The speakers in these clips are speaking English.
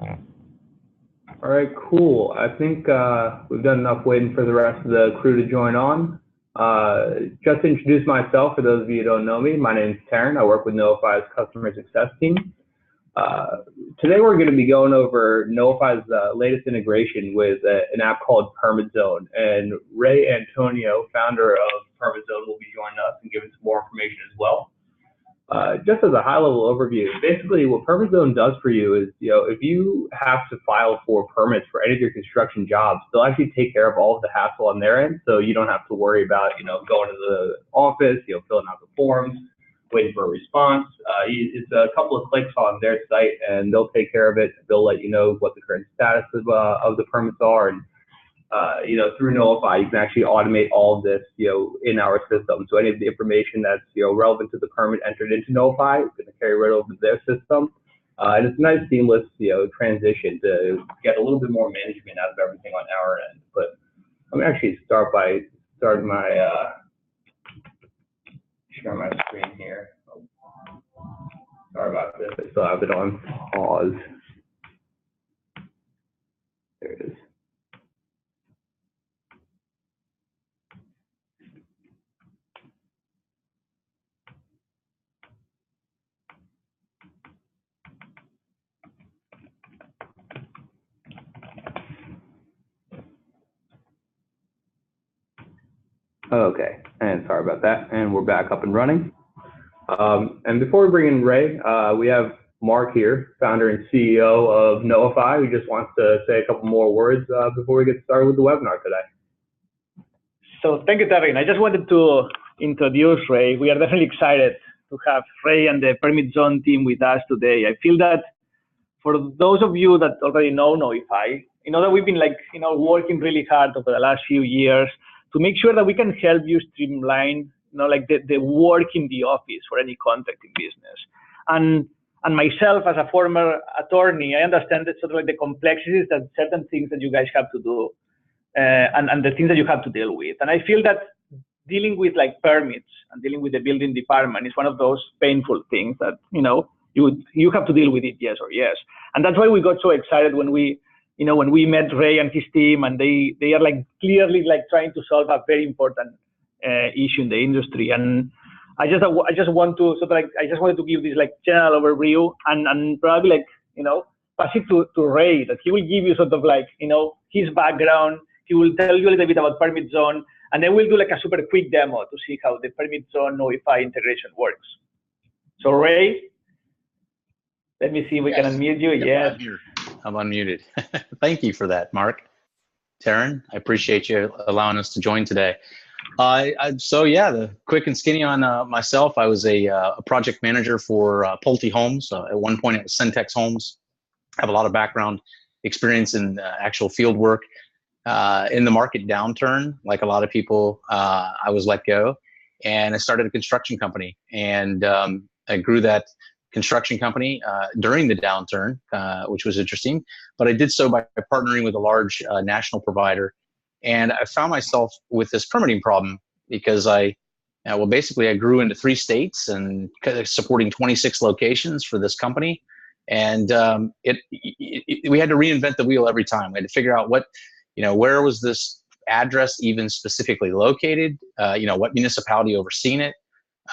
All right, cool. I think we've done enough waiting for the rest of the crew to join on. Just to introduce myself, for those of you who don't know me, my name is Taryn. I work with Knowify's customer success team. Today we're going to be going over Knowify's latest integration with an app called PermitZone. And Ray Antonio, founder of PermitZone, will be joining us and giving some more information as well. Just as a high-level overview, basically what PermitZone does for you is, if you have to file for permits for any of your construction jobs, they'll actually take care of all of the hassle on their end, so you don't have to worry about, going to the office, filling out the forms, waiting for a response. It's a couple of clicks on their site, and they'll take care of it. They'll let you know what the current status of the permits are, and through Knowify, you can actually automate all of this, in our system. So any of the information that's, relevant to the permit entered into Knowify is going to carry right over to their system. And it's a nice seamless, transition to get a little bit more management out of everything on our end. But let me actually start by starting my, share my screen here. Sorry about this. I still have it on pause. There it is. Okay, and sorry about that. And we're back up and running. And before we bring in Ray, we have Mark here, founder and CEO of Knowify, who just wants to say a couple more words before we get started with the webinar today. So thank you, Taryn. I just wanted to introduce Ray. We are definitely excited to have Ray and the PermitZone team with us today. I feel that for those of you that already know Knowify, that we've been working really hard over the last few years to make sure that we can help you streamline, the work in the office for any contracting business. And myself, as a former attorney, I understand that sort of the complexities that certain things that you guys have to do, and the things that you have to deal with. And I feel that dealing with permits and dealing with the building department is one of those painful things that you have to deal with it, yes or yes. And that's why we got so excited when we met Ray and his team, and they are clearly trying to solve a very important issue in the industry. And I just wanted to give this general overview and probably pass it to Ray, that he will give you sort of his background. He will tell you a little bit about PermitZone, and then we'll do a super quick demo to see how the PermitZone Knowify integration works. So Ray, let me see if we can unmute you. Yes. I'm unmuted. Thank you for that, Mark. Taryn, I appreciate you allowing us to join today. So yeah, the quick and skinny on myself. I was a project manager for Pulte Homes. At one point, it was Centex Homes. I have a lot of background experience in actual field work. In the market downturn, like a lot of people, I was let go, and I started a construction company, and I grew that construction company during the downturn, which was interesting. But I did so by partnering with a large national provider. And I found myself with this permitting problem because basically I grew into 3 states and supporting 26 locations for this company. And we had to reinvent the wheel every time. We had to figure out where was this address even specifically located, what municipality overseen it,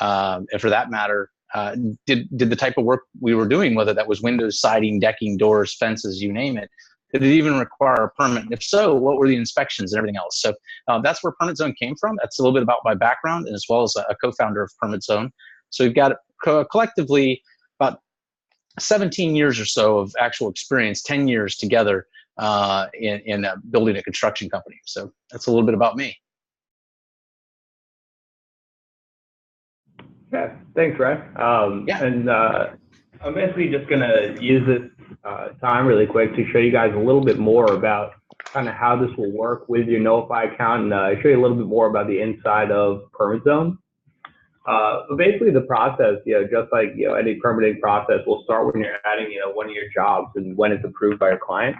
and for that matter, did the type of work we were doing, whether that was windows, siding, decking, doors, fences, you name it, did it even require a permit? And if so, what were the inspections and everything else? So that's where PermitZone came from. That's a little bit about my background, and as well as a co-founder of PermitZone. So we've got collectively about 17 years or so of actual experience, 10 years together in building a construction company. So that's a little bit about me. Yeah, thanks, Ray. And I'm basically just going to use this time really quick to show you guys a little bit more about kind of how this will work with your Knowify account, and show you a little bit more about the inside of PermitZone. But basically the process, just like any permitting process, will start when you're adding one of your jobs and when it's approved by your client.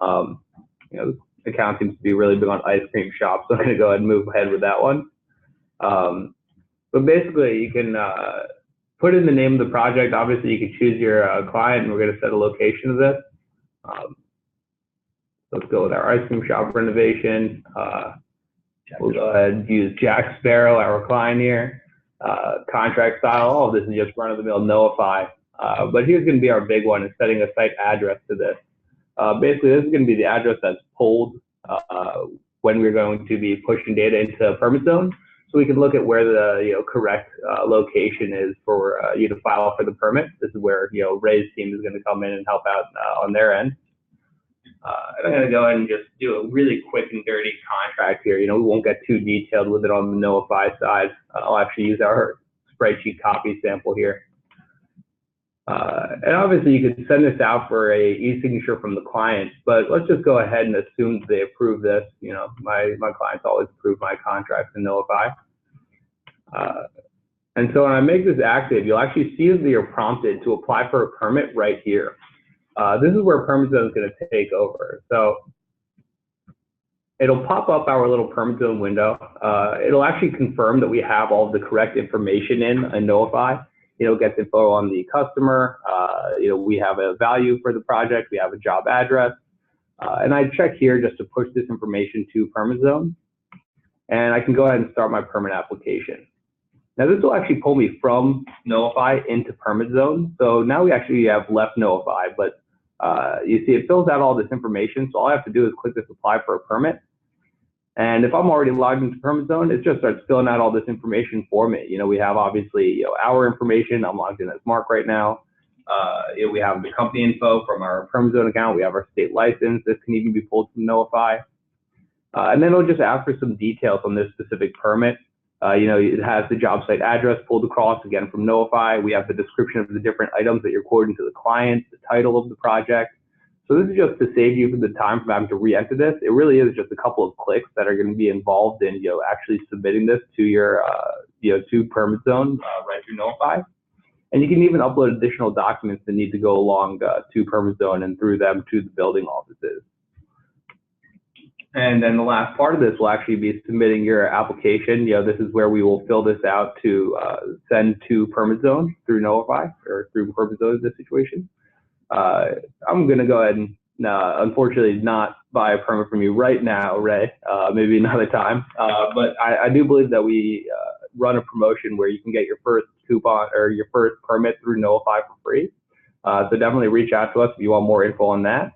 The account seems to be really big on ice cream shops, so I'm going to go ahead and move ahead with that one. But basically, you can put in the name of the project. Obviously, you can choose your client, and we're going to set a location of this. Let's go with our ice cream shop renovation. We'll go ahead and use Jack Sparrow, our client here. Contract style, all of this is just run-of-the-mill Knowify. But here's going to be our big one, is setting a site address to this. Basically, this is going to be the address that's pulled when we're going to be pushing data into PermitZone, so we can look at where the correct location is for you to file for the permit. This is where Ray's team is going to come in and help out on their end. And I'm going to go ahead and just do a really quick and dirty contract here. We won't get too detailed with it on the Knowify side. I'll actually use our spreadsheet copy sample here. And obviously you could send this out for a e-signature from the client, but let's just go ahead and assume that they approve this. My clients always approve my contracts in Knowify. And so when I make this active, you'll actually see that you're prompted to apply for a permit right here. This is where PermitZone is going to take over. So it'll pop up our little PermitZone window. It'll actually confirm that we have all of the correct information in Knowify. Gets info on the customer. We have a value for the project. We have a job address. And I check here just to push this information to PermitZone. And I can go ahead and start my permit application. Now this will actually pull me from Knowify into PermitZone. So now we actually have left Knowify, but you see it fills out all this information. So all I have to do is click this apply for a permit. And if I'm already logged into PermitZone, it just starts filling out all this information for me. We have obviously our information. I'm logged in as Mark right now. We have the company info from our PermitZone account. We have our state license. This can even be pulled from Knowify. And then it'll just ask for some details on this specific permit. It has the job site address pulled across, again, from Knowify. We have the description of the different items that you're quoting to the client, the title of the project. So this is just to save you the time from having to re-enter this. It really is just a couple of clicks that are going to be involved in actually submitting this to your to PermitZone right through Knowify. And you can even upload additional documents that need to go along to PermitZone and through them to the building offices. And then the last part of this will actually be submitting your application. This is where we will fill this out to send to PermitZone through Knowify, or through PermitZone in this situation. I'm going to go ahead and unfortunately not buy a permit from you right now, Ray, maybe another time. But I do believe that we run a promotion where you can get your first coupon or your first permit through Knowify for free. So definitely reach out to us if you want more info on that.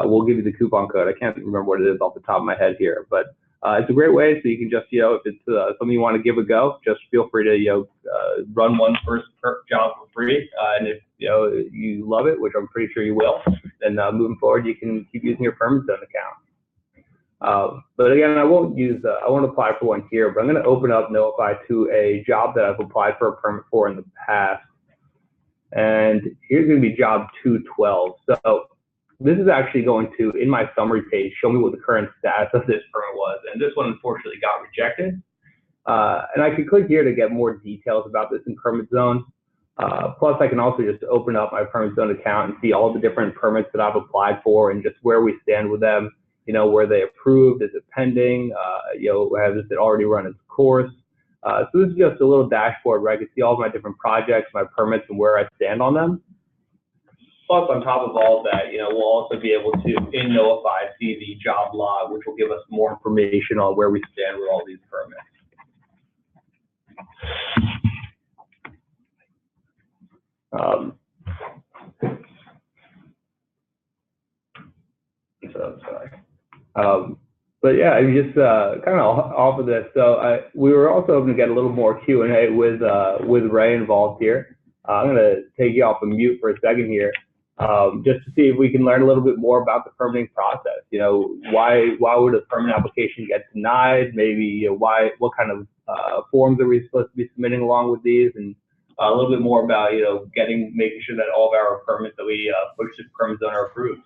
We'll give you the coupon code. I can't remember what it is off the top of my head here, but it's a great way. So you can just, if it's something you want to give a go, just feel free to, run one first job for free. And if, you love it, which I'm pretty sure you will, then moving forward, you can keep using your PermitZone account. But again, I won't apply for one here, but I'm going to open up Knowify to a job that I've applied for a permit for in the past. And here's going to be job 212. So this is actually going to, in my summary page, show me what the current status of this permit was. And this one unfortunately got rejected. And I can click here to get more details about this in PermitZone. Plus, I can also just open up my PermitZone account and see all the different permits that I've applied for and just where we stand with them. Were they approved? Is it pending? Has it already run its course? So this is just a little dashboard where I can see all of my different projects, my permits, and where I stand on them. Plus, on top of all of that, we'll also be able to, in Knowify, see the job log, which will give us more information on where we stand with all these permits. But yeah, I'm just kind of off of this. So we were also hoping to get a little more Q&A with Ray involved here. I'm going to take you off of mute for a second here, just to see if we can learn a little bit more about the permitting process. Why would a permit application get denied? Maybe what kind of forms are we supposed to be submitting along with these, and a little bit more about making sure that all of our permits that we push to PermitZone are approved.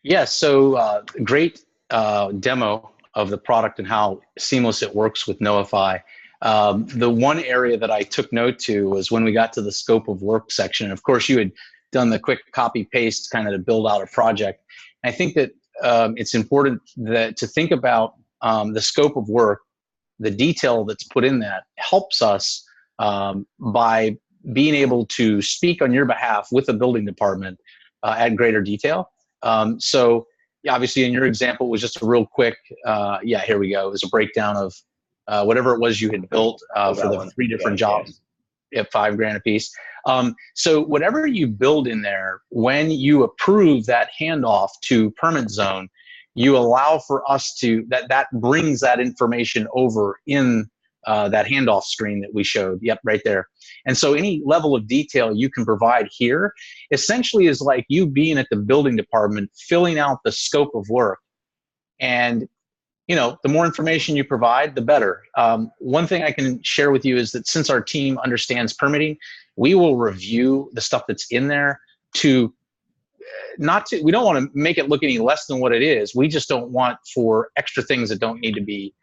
Yeah, so great demo of the product and how seamless it works with Knowify. The one area that I took note to was when we got to the scope of work section. Of course, you had done the quick copy paste kind of to build out a project. And I think that it's important to think about the scope of work, the detail that's put in that helps us by being able to speak on your behalf with the building department add greater detail. So yeah, obviously in your example, it was just a real quick, yeah, here we go. It was a breakdown of whatever it was you had built for the 3 different jobs at $5,000 a piece. So whatever you build in there, when you approve that handoff to PermitZone, you allow for us to, that brings that information over in that handoff screen that we showed. Yep, right there. And so any level of detail you can provide here essentially is like you being at the building department, filling out the scope of work. And you know, the more information you provide, the better. One thing I can share with you is that since our team understands permitting, we will review the stuff that's in there to we don't want to make it look any less than what it is. We just don't want for extra things that don't need to be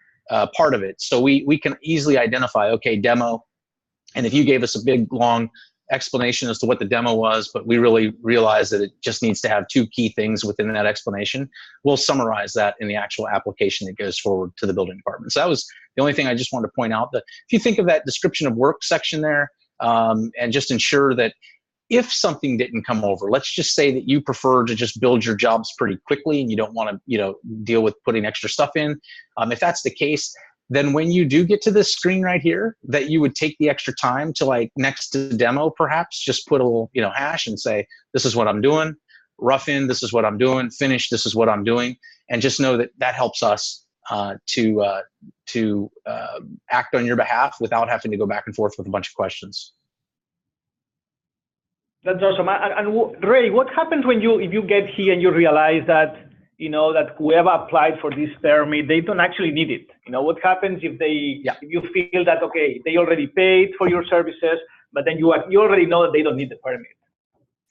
part of it. So we can easily identify, okay, demo. And if you gave us a big, long explanation as to what the demo was, but we really realize that it just needs to have 2 key things within that explanation, we'll summarize that in the actual application that goes forward to the building department. So that was the only thing I just wanted to point out. That if you think of that description of work section there, and just ensure that if something didn't come over, let's just say that you prefer to just build your jobs pretty quickly and you don't want to, you know, deal with putting extra stuff in. If that's the case, then when you do get to this screen right here, that you would take the extra time to, like, next to demo, perhaps just put a little, you know, hash and say, this is what I'm doing, rough in, this is what I'm doing, finish, this is what I'm doing. And just know that that helps us to act on your behalf without having to go back and forth with a bunch of questions. That's awesome. And Ray, what happens when if you get here and you realize that, you know, that whoever applied for this permit, they don't actually need it? You know, what happens if if you feel that, okay, they already paid for your services, but then you already know that they don't need the permit?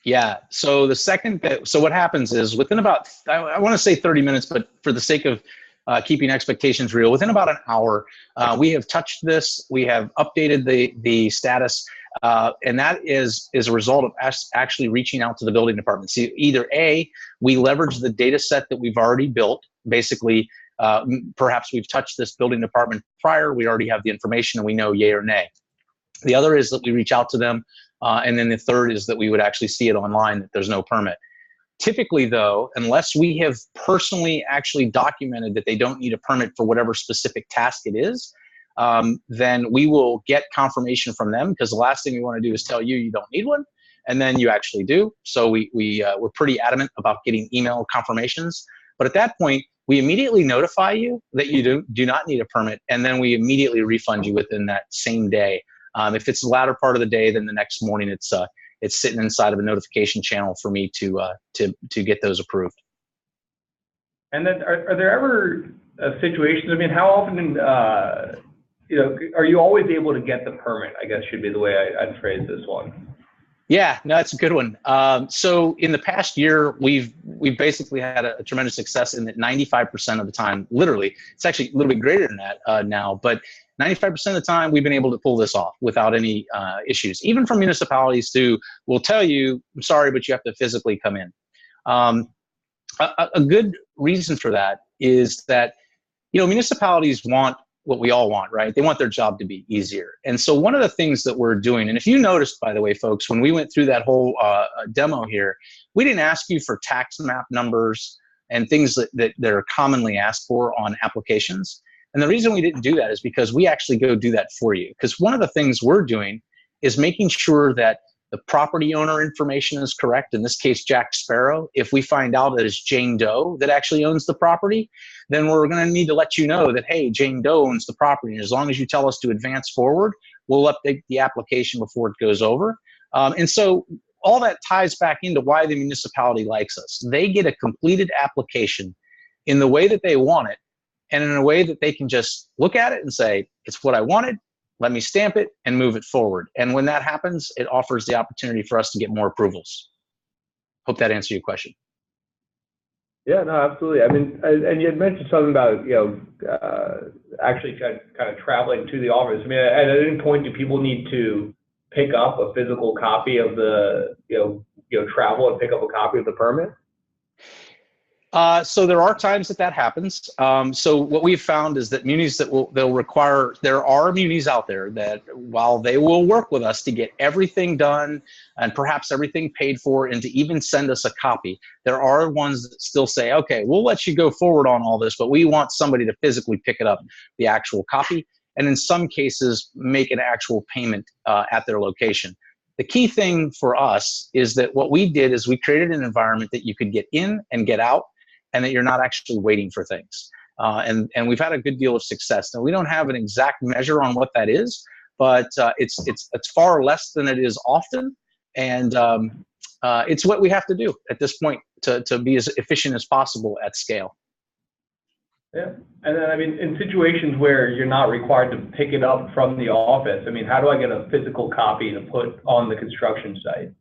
Yeah. So the second so what happens is within about, I want to say 30 minutes, but for the sake of keeping expectations real, within about an hour, we have touched this, we have updated the status, and that is a result of us actually reaching out to the building department. So either A, we leverage the data set that we've already built. Basically, perhaps we've touched this building department prior, we already have the information and we know yay or nay. The other is that we reach out to them, and then the third is that we would actually see it online that there's no permit. Typically, though, unless we have personally actually documented that they don't need a permit for whatever specific task it is, then we will get confirmation from them, because the last thing we want to do is tell you you don't need one, and then you actually do. So we're pretty adamant about getting email confirmations. But at that point, we immediately notify you that you do not need a permit, and then we immediately refund you within that same day. If it's the latter part of the day, then the next morning it's sitting inside of a notification channel for me to get those approved. And then are there ever situations, I mean, how often, you know, are you always able to get the permit, I guess should be the way I'd phrase this one? Yeah, no, that's a good one. So in the past year, we've basically had a tremendous success in that 95% of the time, literally, it's actually a little bit greater than that now, but 95% of the time we've been able to pull this off without any issues, even from municipalities who will tell you, I'm sorry, but you have to physically come in. A good reason for that is that, you know, municipalities want what we all want, right? They want their job to be easier. And so one of the things that we're doing, and if you noticed, by the way, folks, when we went through that whole demo here, we didn't ask you for tax map numbers and things that are commonly asked for on applications. And the reason we didn't do that is because we actually go do that for you. Because one of the things we're doing is making sure that the property owner information is correct. In this case, Jack Sparrow. If we find out that it's Jane Doe that actually owns the property, then we're going to need to let you know that, hey, Jane Doe owns the property. And as long as you tell us to advance forward, we'll update the application before it goes over. And so all that ties back into why the municipality likes us. They get a completed application in the way that they want it, and in a way that they can just look at it and say, it's what I wanted, let me stamp it and move it forward. And when that happens, it offers the opportunity for us to get more approvals. Hope that answered your question. Yeah, no, absolutely. I mean, and you had mentioned something about, you know, actually kind of traveling to the office. I mean, at any point, do people need to pick up a physical copy of the, travel and pick up a copy of the permit? So there are times that happens. So what we've found is that munis they'll require, there are munis out there that while they will work with us to get everything done and perhaps everything paid for and to even send us a copy, there are ones that still say, okay, we'll let you go forward on all this, but we want somebody to physically pick it up, the actual copy, and in some cases make an actual payment at their location. The key thing for us is that what we did is we created an environment that you could get in and get out, and that you're not actually waiting for things. And we've had a good deal of success. Now, we don't have an exact measure on what that is, but it's far less than it is often. And it's what we have to do at this point to be as efficient as possible at scale. Yeah, and then I mean, in situations where you're not required to pick it up from the office, I mean, how do I get a physical copy to put on the construction site?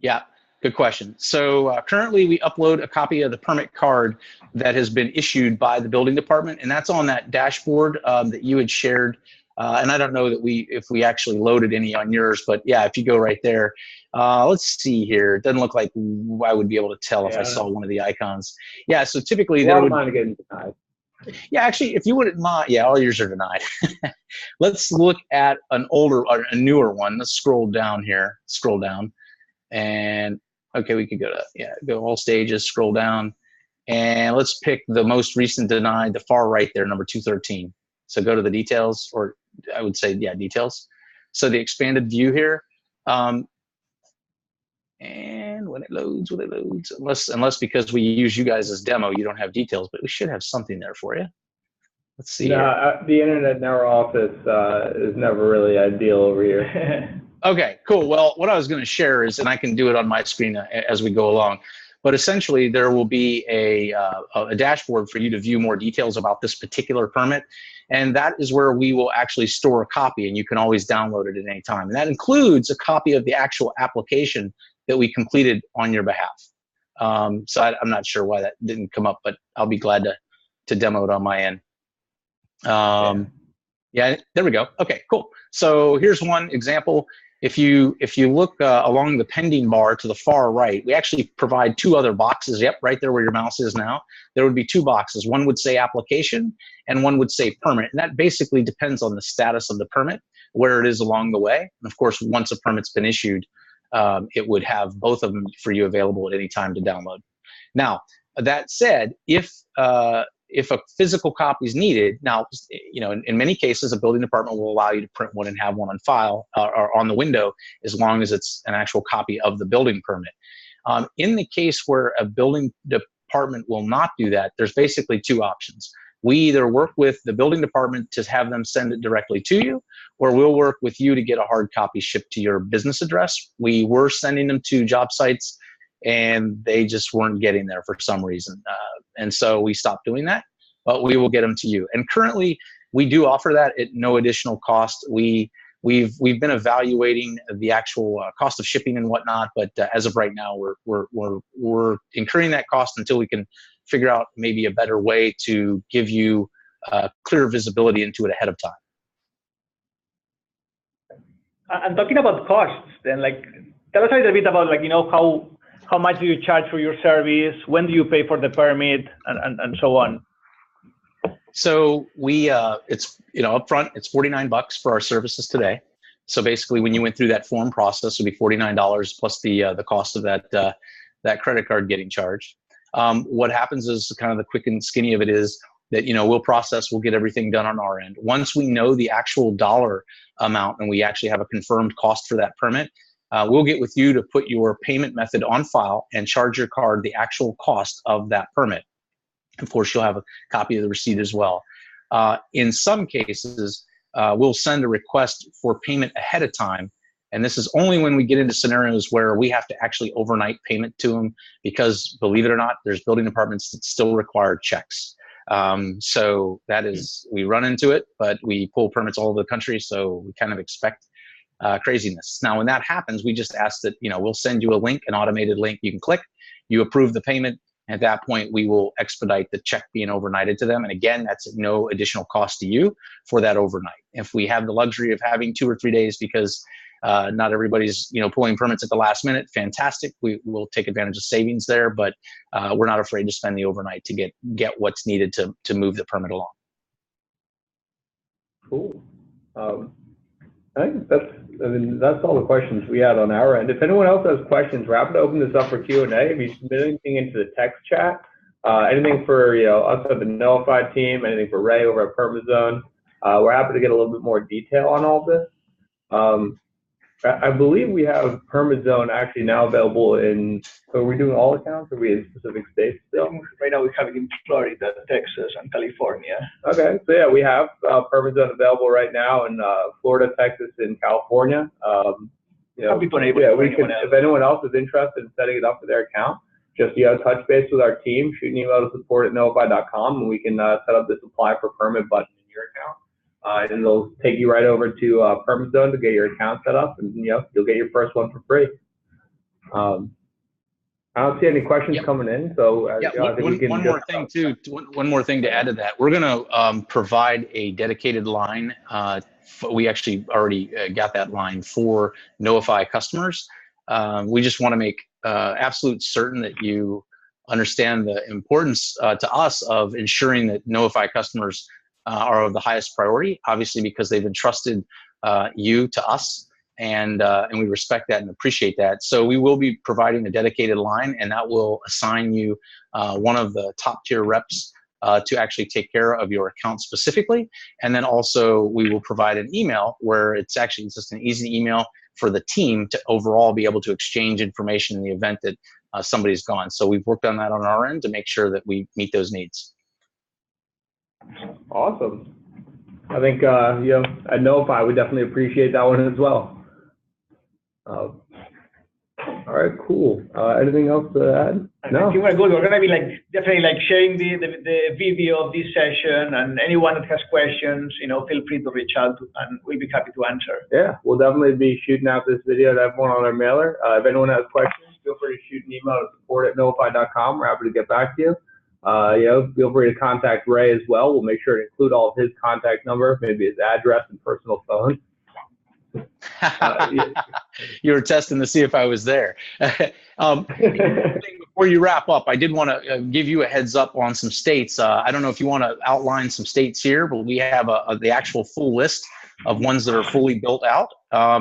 Yeah. Good question. So currently we upload a copy of the permit card that has been issued by the building department, and that's on that dashboard that you had shared. And I don't know that if we actually loaded any on yours, but yeah, if you go right there, let's see here. It doesn't look like I would be able to tell if I saw one of the icons. Yeah, so typically there would be. Yeah, actually, if you wouldn't mind, yeah, all yours are denied. Let's look at an older or a newer one. Let's scroll down here. Scroll down, and okay, we could go all stages, scroll down, and let's pick the most recent denied, the far right there, number 213. So go to the details, or I would say, yeah, details. So the expanded view here, and when it loads, unless because we use you guys as demo, you don't have details, but we should have something there for you. Let's see. No, the internet in our office is never really ideal over here. Okay, cool. Well, what I was going to share is, and I can do it on my screen as we go along, but essentially there will be a dashboard for you to view more details about this particular permit. And that is where we will actually store a copy, and you can always download it at any time. And that includes a copy of the actual application that we completed on your behalf. So I'm not sure why that didn't come up, but I'll be glad to demo it on my end. Yeah, there we go. Okay, cool. So here's one example. If you look along the pending bar to the far right, we actually provide two other boxes. Yep, right there where your mouse is now. There would be two boxes. One would say application and one would say permit. And that basically depends on the status of the permit, where it is along the way. And of course, once a permit's been issued, it would have both of them for you available at any time to download. Now, that said, if a physical copy is needed, now, in many cases, a building department will allow you to print one and have one on file or on the window, as long as it's an actual copy of the building permit. In the case where a building department will not do that, there's basically two options. We either work with the building department to have them send it directly to you, or we'll work with you to get a hard copy shipped to your business address. We were sending them to job sites, and they just weren't getting there for some reason. And so we stopped doing that, but we will get them to you. And currently, we do offer that at no additional cost. We've been evaluating the actual cost of shipping and whatnot, but as of right now, we're incurring that cost until we can figure out maybe a better way to give you clear visibility into it ahead of time. And talking about costs, then, tell us a little bit about, how much do you charge for your service? When do you pay for the permit, and so on? So it's upfront, it's $49 for our services today. So basically, when you went through that form process, it would be $49 plus the cost of that credit card getting charged. What happens is, kind of the quick and skinny of it is that we'll get everything done on our end. Once we know the actual dollar amount and we actually have a confirmed cost for that permit, we'll get with you to put your payment method on file and charge your card the actual cost of that permit. Of course, you'll have a copy of the receipt as well. In some cases, we'll send a request for payment ahead of time. And this is only when we get into scenarios where we have to actually overnight payment to them, because believe it or not, there's building departments that still require checks. So that is, we run into it, but we pull permits all over the country. So we kind of expect craziness. Now, when that happens, we just ask that, we'll send you a link, an automated link you can click, you approve the payment. At that point, we will expedite the check being overnighted to them. And again, that's at no additional cost to you for that overnight. If we have the luxury of having 2 or 3 days because Not everybody's, pulling permits at the last minute. Fantastic. We will take advantage of savings there, but we're not afraid to spend the overnight to get what's needed to move the permit along. Cool. I think that's all the questions we had on our end. If anyone else has questions, we're happy to open this up for Q&A. If you submit anything into the text chat, anything for us at the Knowify team, anything for Ray over at PermitZone, we're happy to get a little bit more detail on all this. I believe we have PermitZone actually now available in. So are we doing all accounts, or are we in specific states still? Right now we have it in Florida, Texas, and California. Okay, so yeah, we have PermitZone available right now in Florida, Texas, and California. Happy to enable we can. If anyone else is interested in setting it up for their account, just touch base with our team, shoot an email to support@knowify.com, and we can set up this apply for permit button in your account. And they'll take you right over to PermitZone to get your account set up, and you'll get your first one for free. I don't see any questions coming in, so I think we can. One more thing to add to that. We're going to provide a dedicated line. We actually already got that line for Knowify customers. We just want to make absolute certain that you understand the importance to us of ensuring that Knowify customers are of the highest priority, obviously because they've entrusted you to us, and we respect that and appreciate that. So we will be providing a dedicated line, and that will assign you one of the top tier reps to actually take care of your account specifically. And then also we will provide an email where it's actually just an easy email for the team to overall be able to exchange information in the event that somebody's gone. So we've worked on that on our end to make sure that we meet those needs. Awesome. I think at Knowify we definitely appreciate that one as well. All right, cool. Anything else to add? No. I think we're good. We're gonna be definitely sharing the video of this session, and anyone that has questions, feel free to reach out, and we'll be happy to answer. Yeah, we'll definitely be shooting out this video to everyone on our mailer. If anyone has questions, feel free to shoot an email to support@knowify.com. We're happy to get back to you. Feel free to contact Ray as well. We'll make sure to include all of his contact number, maybe his address and personal phone. You were testing to see if I was there. Before you wrap up, I did want to give you a heads up on some states. I don't know if you want to outline some states here, but we have the actual full list of ones that are fully built out.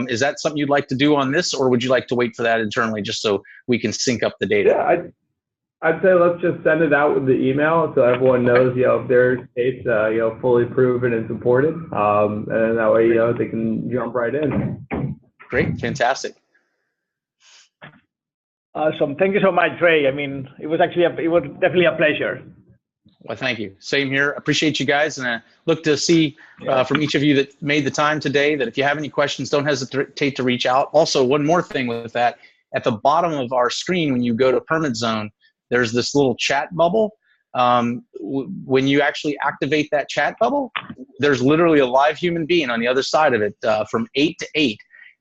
Is that something you'd like to do on this, or would you like to wait for that internally just so we can sync up the data? Yeah, I'd say let's just send it out with the email so everyone knows, if their state's, fully proven and supported, and that way, they can jump right in. Great, fantastic. Awesome. Thank you so much, Ray. I mean, it was definitely a pleasure. Well, thank you. Same here. Appreciate you guys, and I look to see from each of you that made the time today that if you have any questions, don't hesitate to reach out. Also, one more thing with that, at the bottom of our screen, when you go to PermitZone, there's this little chat bubble. When you actually activate that chat bubble, there's literally a live human being on the other side of it from 8 to 8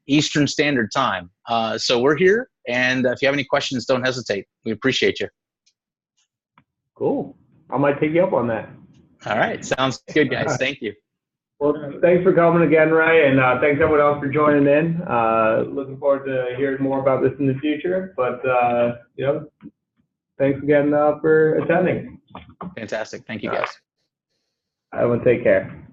Eastern Standard Time. So we're here, and if you have any questions, don't hesitate. We appreciate you. Cool. I might take you up on that. All right. Sounds good, guys. Thank you. Well, thanks for coming again, Ray, and thanks everyone else for joining in. Looking forward to hearing more about this in the future, but thanks again for attending. Fantastic. Thank you, guys. Everyone take care.